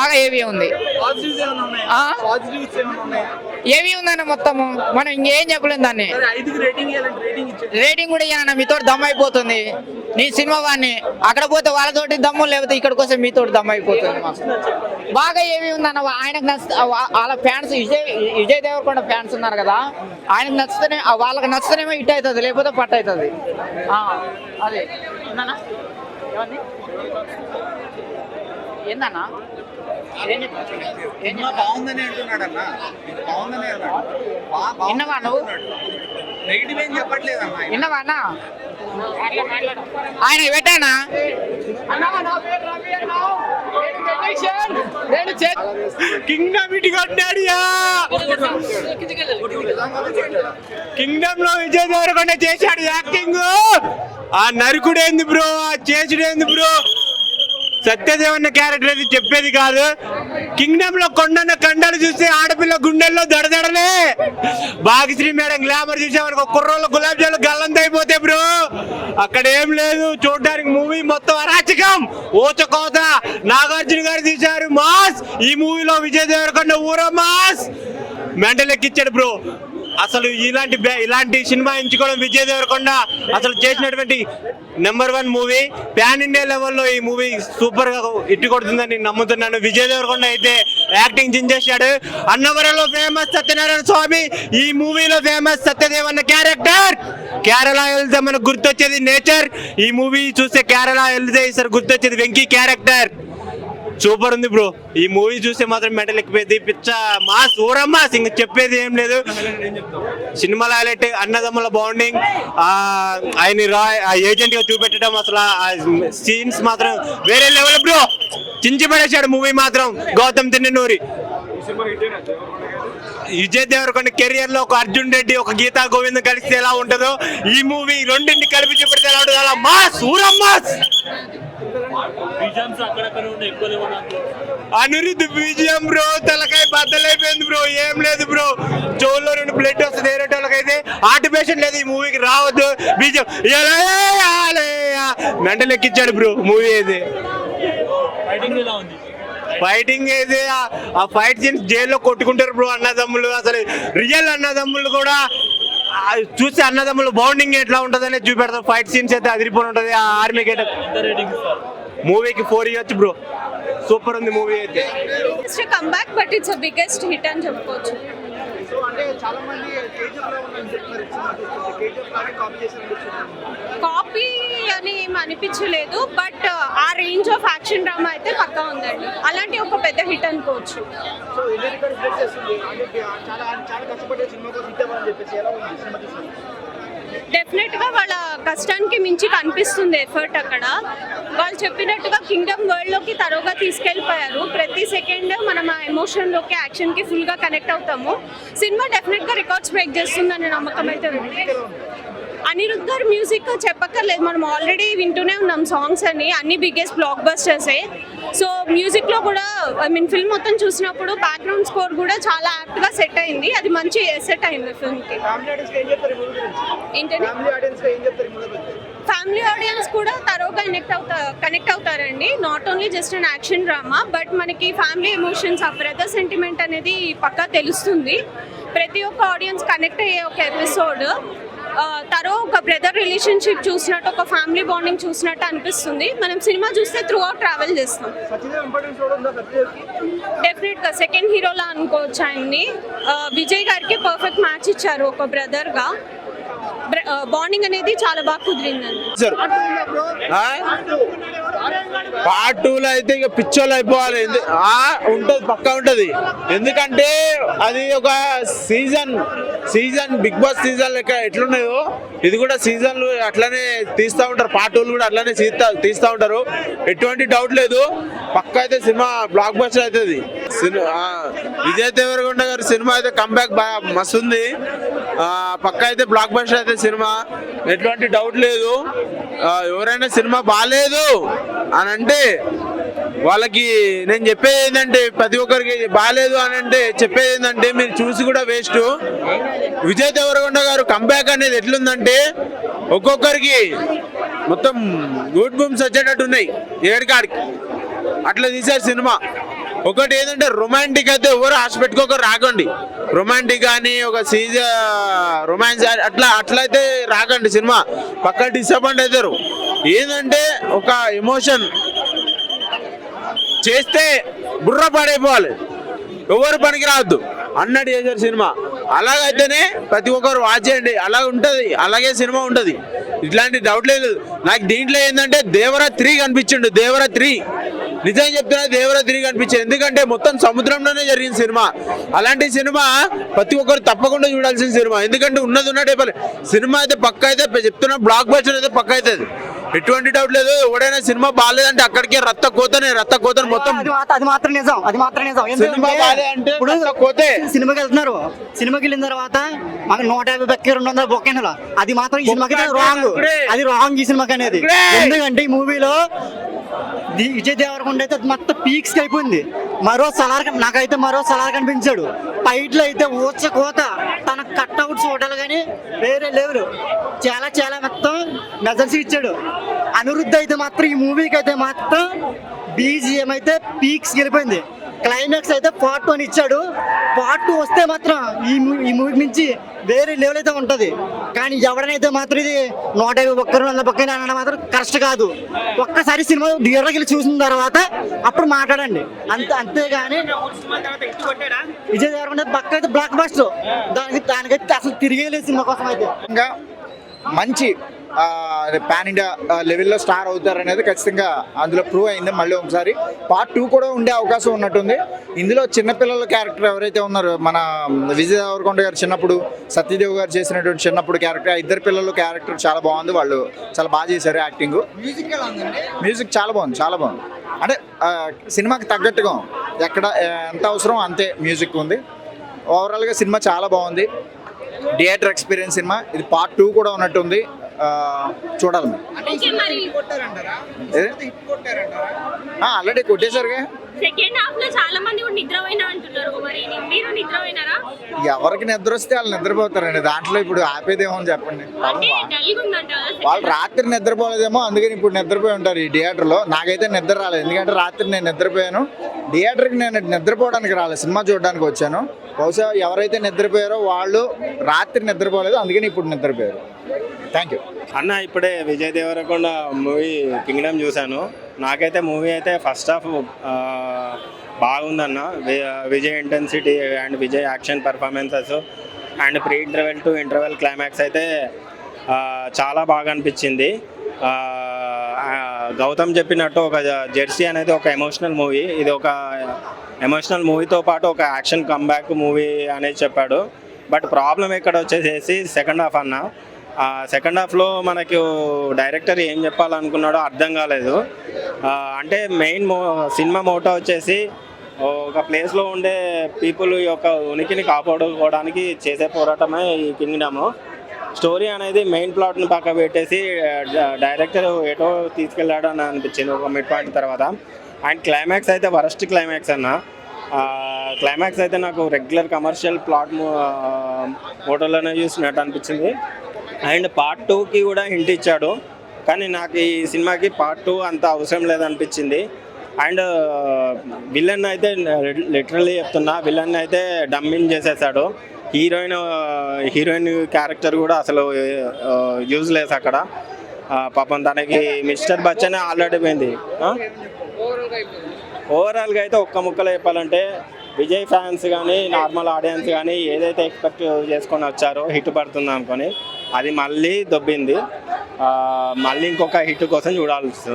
బాగా ఏవి ఉంది. ఏవి ఉందన్న మొత్తము మనం ఇంకేం చెప్పలేము దాన్ని. రేటింగ్ కూడా ఇవ్వనన్న మీతో దమ్ అయిపోతుంది. నీ సినిమా వాడిని అక్కడ పోతే వాళ్ళతోటి దమ్ము, లేకపోతే ఇక్కడికి వస్తే మీతో దమ్ అయిపోతుంది. మాకు బాగా ఏమి ఉందన్న. ఆయనకు వాళ్ళ ఫ్యాన్స్ విజయ్ దేవరకొండ ఫ్యాన్స్ ఉన్నారు కదా, ఆయనకు నచ్చితేనే వాళ్ళకి నచ్చితేనేమో హిట్ అవుతుంది, లేకపోతే పట్టు అవుతుంది. అదే ఏందన్నా విన్నవా నువ్వు? విన్నవా అన్న? ఆయన పెట్టానా కింగ్డమ్ ఇటు కొట్టాడియా. కింగ్డమ్ లో విజయ్ దేవరకొండ చేశాడు యాక్టింగ్. ఆ నరుకుడేంది బ్రో, ఆ చేసుడేంది బ్రో. సత్యదేవన్న క్యారెక్టర్ అది చెప్పేది కాదు. కింగ్డమ్ లో కొండన్న కండలు చూస్తే ఆడపిల్ల గుండెల్లో దడదడలే. భాగ్యశ్రీ మేడం గ్లామర్ చూసామనుకో కుర్రోళ్ళు గులాబ్ జాములు గల్లంత అయిపోతే బ్రో. అక్కడ ఏం లేదు, చూడడానికి మూవీ మొత్తం అరాచకం, ఓచకోత. నాగార్జున గారు తీశారు మాస్. ఈ మూవీలో విజయ్ దేవరకొండ ఊర మాస్ మెంటల్ ఎక్కిచ్చాడు బ్రో. అసలు ఇలాంటి సినిమా ఎంచుకోవడం విజయ్ దేవరకొండ అసలు చేసినటువంటి నెంబర్ 1 మూవీ. ప్యాన్ ఇండియా లెవెల్లో ఈ మూవీ సూపర్ గా ఇట్టు కొడుతుందని నేను నమ్ముతున్నాను. విజయ్ దేవరకొండ అయితే యాక్టింగ్ చించేశాడు. అన్నవరంలో ఫేమస్ సత్యనారాయణ స్వామి, ఈ మూవీలో ఫేమస్ సత్యదేవన్న క్యారెక్టర్. కేరళ వెళ్తే మనకు గుర్తొచ్చేది నేచర్. ఈ మూవీ చూస్తే కేరళ వెళ్తే ఈసారి గుర్తొచ్చేది వెంకీ క్యారెక్టర్. సూపర్ ఉంది బ్రో. ఈ మూవీ చూస్తే మాత్రం మెంటల్ ఎక్కిపోయింది. పిచ్చ మాస్ ఊరమ్మాస్, ఇంక చెప్పేది ఏం లేదు. సినిమాలో హైలైట్ అన్నదమ్ముల బాండింగ్, ఆయన ఏజెంట్ గా చూపెట్టడం, అసలు సీన్స్ మాత్రం వేరే లెవెల్ బ్రో. చించి పడేశాడు మూవీ మాత్రం గౌతమ్ తిన్ననూరి. విజయ్ దేవరకొండ కెరియర్ లో ఒక అర్జున్ రెడ్డి, ఒక గీతా గోవింద్ కలిస్తే ఎలా ఉంటుందో ఈ మూవీ రెండింటిని కలిపి చూపెడితే ఎలా ఉంటుంది, అలా మాస్ ఊరమ్మాస్. అనిరుద్ధ్ బీజిఎం బ్రో తలకాయ బద్దలైపోయింది బ్రో. ఏం లేదు బ్రో, చెవుల్లో 2 బ్లడ్ వస్తుంది. వేరేటోళ్ళకైతే ఆర్టిఫిషియల్ లేదు, ఈ మూవీకి రావద్దు. బీజిఎం మెంటల్ ఎక్కించాడు బ్రో మూవీ అయితే. ఫైటింగ్ అయితే ఆ ఫైట్ సీన్స్ జైల్లో కొట్టుకుంటారు బ్రో అన్నదమ్ములు. అసలు రియల్ అన్నదమ్ములు కూడా చూస్తే అన్నదమ్ములు బాండింగ్ ఎట్లా ఉంటుందనే చూపెడతారు. ఫైట్ సీన్స్ అయితే అదిరిపోయి ఉంటుంది. ఆ ఆర్మీ గేట్ మూవీకి 4 ఇయర్స్ బ్రో. సూపర్ ఉంది మూవీ అయితే. Comeback but it's biggest hit అని చెప్పుకోవచ్చు. కాపీ అని ఏం అనిపించలేదు, బట్ ఆ రేంజ్ ఆఫ్ యాక్షన్ డ్రామా అయితే పక్కా ఉందండి. అలాంటి ఒక పెద్ద హిట్ అనుకోవచ్చు. డెఫినెట్ గా వాళ్ళ కష్టానికి మించి కనిపిస్తుంది ఎఫర్ట్ అక్కడ. వాళ్ళు చెప్పినట్టుగా కింగ్డమ్ వరల్డ్ లోకి తరోగా తీసుకెళ్లిపోయారు. ప్రతి సెకండ్ మనం ఆ ఎమోషన్ లోకి, యాక్షన్ కి ఫుల్ గా కనెక్ట్ అవుతాము. సినిమా డెఫినెట్ గా రికార్డ్స్ బ్రేక్ చేస్తుందనే నమ్మకం అయితే ఉంది. అనిరుద్ధ్ గారు మ్యూజిక్ చెప్పక్కర్లేదు, మనం ఆల్రెడీ వింటూనే ఉన్నాం సాంగ్స్ అన్ని బిగ్గెస్ట్ బ్లాక్ బస్టర్సే. సో మ్యూజిక్ లో కూడా ఫిల్మ్ మొత్తం చూసినప్పుడు బ్యాక్గ్రౌండ్ స్కోర్ కూడా చాలా యాప్ట్ గా సెట్ అయింది. అది మంచి సెట్ అయింది ఫిల్మ్ కి. ఏంటంటే ఫ్యామిలీ ఆడియన్స్ కూడా తరోగా కనెక్ట్ అవుతారండి. Not only just an action drama, but మనకి ఫ్యామిలీ ఎమోషన్స్, ఆ బ్రదర్ సెంటిమెంట్ అనేది పక్కా తెలుస్తుంది. ప్రతి ఒక్క ఆడియన్స్ కనెక్ట్ అయ్యే ఒక ఎపిసోడ్. తరో ఒక బ్రదర్ రిలేషన్షిప్ చూసినట్టు, ఒక ఫ్యామిలీ బాండింగ్ చూసినట్టు అనిపిస్తుంది. మనం సినిమా చూస్తే త్రూ అవుట్ ట్రావెల్ చేస్తాం. డెఫినెట్ గా సెకండ్ హీరోలా అనుకోవచ్చు ఆయన్ని. విజయ్ గారికి పర్ఫెక్ట్ మ్యాచ్ ఇచ్చారు ఒక బ్రదర్ గా. బాండింగ్ అనేది చాలా బాగా కుదిరిందండి. పార్ట్ 2లో అయితే ఇక పిచ్చోళ్ళు అయిపోవాలి. ఉంటుంది, పక్కా ఉంటుంది. ఎందుకంటే అది ఒక సీజన్ బిగ్ బాస్ సీజన్ లెక్క ఎట్లున్నాయో ఇది కూడా సీజన్లు అట్లానే తీస్తూ ఉంటారు. పార్ట్ 2 కూడా అట్లానే తీస్తూ ఉంటారు. ఎటువంటి డౌట్ లేదు, పక్కా అయితే సినిమా బ్లాక్ బస్టర్ అవుతుంది. విజయ్ దేవరకొండ గారి సినిమా అయితే కంబ్యాక్ బాగా మస్తు ఉంది. పక్కా అయితే బ్లాక్ బస్టర్ అయితే సినిమా, ఎటువంటి డౌట్ లేదు. ఎవరైనా సినిమా బాగాలేదు అని అంటే వాళ్ళకి నేను చెప్పేది ఏంటంటే, ప్రతి ఒక్కరికి బాగాలేదు అని అంటే చెప్పేది ఏంటంటే, మీరు చూసి కూడా వేస్ట్. విజయ్ దేవరకొండ గారు కంబ్యాక్ అనేది ఎట్లుందంటే ఒక్కొక్కరికి మొత్తం గూడ్ బూమ్స్ వచ్చేటట్టు ఉన్నాయి. ఏడుకాడికి అట్లా తీశారు సినిమా. ఒకటి ఏంటంటే రొమాంటిక్ అయితే ఎవరు ఆశ పెట్టుకోక రాకండి. రొమాంటిక్ కానీ ఒక రొమాన్స్ అట్లయితే రాకండి. సినిమా పక్కా డిసప్పాయింట్ అవుతారు. ఏంటంటే ఒక ఎమోషన్ చేస్తే బుర్ర పడైపోవాలి, ఎవరు పనికి రావద్దు అన్నట్టు చేశారు సినిమా. అలాగైతేనే ప్రతి ఒక్కరు వాచ్ చేయండి. అలా ఉంటది, అలాగే సినిమా ఉంటది, ఇట్లాంటి డౌట్ లేదు నాకు. దీంట్లో ఏంటంటే దేవరా 3 కనిపించిండు. దేవరా 3 నిజంగా చెప్తున్నా, దేవరా 3 కనిపించింది. ఎందుకంటే మొత్తం సముద్రంలోనే జరిగిన సినిమా. అలాంటి సినిమా ప్రతి ఒక్కరు తప్పకుండా చూడాల్సిన సినిమా. ఎందుకంటే ఉన్నట్టే సినిమా అయితే పక్క అయితే చెప్తున్నా, బ్లాక్ బస్టర్ అయితే పక్క అవుతుంది, ఎటువంటి డౌట్ లేదు. ఎవడైనా సినిమా బాగాలేదంటే అక్కడికే రక్త కోతనే మొత్తం. అది మాత్రం నిజం. సినిమా బాగాలేదంటే ఇప్పుడు కోతే. సినిమాకి వెళ్తున్నారు, సినిమాకి వెళ్ళిన తర్వాత మనకు 150 బొక్క 200 బొక్క, అది మాత్రం ఈ సినిమాకి రాంగ్. అది రాంగ్ ఈ సినిమాకి అనేది. ఎందుకంటే ఈ మూవీలో విజయ్ దేవరకొండ అయితే మొత్తం పీక్స్ అయిపోయింది. నాకైతే మరో సలార్ కనిపించాడు. ఫైట్లు అయితే ఊచ కోత, తన కట్అవుట్స్ హోటల్ కానీ వేరే లెవెల్, చాలా మొత్తం మెజర్స్ ఇచ్చాడు. అనిరుద్ధ్ అయితే మాత్రం ఈ మూవీకి అయితే మాత్రం బీజిఎం అయితే పీక్స్ గెలిపోయింది. క్లైమాక్స్ అయితే పార్ట్ 1 ఇచ్చాడు. పార్ట్ 2 వస్తే మాత్రం ఈ మూవీ నుంచి వేరే లెవెల్ అయితే ఉంటది. కానీ ఎవడనైతే మాత్రం ఇది 150 బొక్కలు 100 బొక్కలు అనడం మాత్రం కరెక్ట్ కాదు. ఒక్కసారి సినిమా థియేటర్కి వెళ్ళి చూసిన తర్వాత అప్పుడు మాట్లాడండి, అంతేగాని విజయ్ దేవరకొండ పక్క అయితే బ్లాక్ బస్టర్. దానికైతే అసలు తిరిగేలేదు సినిమా కోసం అయితే. ఇంకా మంచి పాన్ ఇండియా లెవెల్లో స్టార్ అవుతారు అనేది ఖచ్చితంగా అందులో ప్రూవ్ అయింది. మళ్ళీ ఒకసారి పార్ట్ 2 కూడా ఉండే అవకాశం ఉన్నట్టుంది. ఇందులో చిన్నపిల్లల క్యారెక్టర్ ఎవరైతే ఉన్నారో, మన విజయ్ దేవరకొండ గారు చిన్నప్పుడు, సత్యదేవ్ గారు చేసినటువంటి చిన్నప్పుడు క్యారెక్టర్, ఇద్దరు పిల్లల క్యారెక్టర్ చాలా బాగుంది. వాళ్ళు చాలా బాగా చేశారు యాక్టింగ్. మ్యూజిక్ చాలా బాగుంది. అంటే సినిమాకి తగ్గట్టుగా ఎక్కడ ఎంత అవసరం అంతే మ్యూజిక్ ఉంది. ఓవరాల్గా సినిమా చాలా బాగుంది. Theatre experience cinema. ఇది పార్ట్ 2 కూడా ఉన్నట్టుంది, చూడాలి. ఆల్రెడీ కొట్టేశారుగా. సెకండ్ హాఫ్ లో చాలా మంది నిద్రపోయినా అంటున్నారు, మరి మీరు నిద్రపోయినారా? ఎవరికి నిద్ర వస్తే వాళ్ళు నిద్రపోతారండి. దాంట్లో ఇప్పుడు ఆపేదేమో అని చెప్పండి. వాళ్ళు రాత్రి నిద్రపోలేదేమో, అందుకని ఇప్పుడు నిద్రపోయి ఉంటారు ఈ థియేటర్లో. నాకైతే నిద్ర రాలేదు, ఎందుకంటే రాత్రి నేను నిద్రపోయాను. థియేటర్కి నేను నిద్రపోవడానికి రాలేదు, సినిమా చూడడానికి వచ్చాను. బహుశా ఎవరైతే నిద్రపోయారో వాళ్ళు రాత్రి నిద్రపోలేదు, అందుకని ఇప్పుడు నిద్రపోయారు. థ్యాంక్ యూ అన్న. ఇప్పుడే విజయ్ దేవరకొండ మూవీ కింగ్డమ్ చూశాను. నాకైతే మూవీ అయితే ఫస్ట్ హాఫ్ బాగుందన్న. Vijay intensity and Vijay action performances and pre interval to interval climax అయితే చాలా బాగా అనిపించింది. గౌతమ్ చెప్పినట్టు ఒక జెర్సీ అనేది ఒక ఎమోషనల్ మూవీ. ఇది ఒక ఎమోషనల్ మూవీతో పాటు ఒక యాక్షన్ కమ్బ్యాక్ మూవీ అనేది చెప్పాడు. బట్ ప్రాబ్లం ఇక్కడ వచ్చేసేసి సెకండ్ హాఫ్ అన్న. సెకండ్ హాఫ్లో మనకు డైరెక్టర్ ఏం చెప్పాలనుకున్నాడో అర్థం కాలేదు. అంటే మెయిన్ సినిమా మోటో వచ్చేసి ఒక ప్లేస్లో ఉండే పీపుల్ యొక్క ఉనికిని కాపాడుకోవడానికి చేసే పోరాటమే ఈ కింగ్డమ్. స్టోరీ అనేది మెయిన్ ప్లాట్ని పక్క పెట్టేసి డైరెక్టర్ ఎటో తీసుకెళ్ళాడు అని అనిపించింది ఒక మిడ్ పాయింట్ తర్వాత. అండ్ క్లైమాక్స్ అయితే వరస్ట్ క్లైమాక్స్ అన్న. క్లైమాక్స్ అయితే నాకు రెగ్యులర్ కమర్షియల్ ప్లాట్ మోటోలోనే చూసినట్టు అనిపించింది. అండ్ పార్ట్ 2కి కూడా హింట్ ఇచ్చాడు, కానీ నాకు ఈ సినిమాకి పార్ట్ 2 అంత అవసరం లేదనిపించింది. అండ్ విలన్ అయితే లిటరల్లీ చెప్తున్నా, విలన్ అయితే డమ్మింగ్ చేసేసాడు. హీరోయిన్ క్యారెక్టర్ కూడా అసలు యూజ్లెస్ అక్కడ. పాపం తనకి మిస్టర్ బచ్చన్ ఆల్రెడీ పోయింది. ఓవరాల్గా అయితే ఒక్క ముక్కలో చెప్పాలంటే విజయ్ ఫ్యాన్స్ కానీ నార్మల్ ఆడియన్స్ కానీ ఏదైతే ఎక్స్పెక్ట్ చేసుకొని వచ్చారో హిట్ పడుతుంది అనుకొని అది మళ్ళీ దొబ్బింది. మళ్ళీ ఇంకొక హిట్ కోసం చూడాల్సి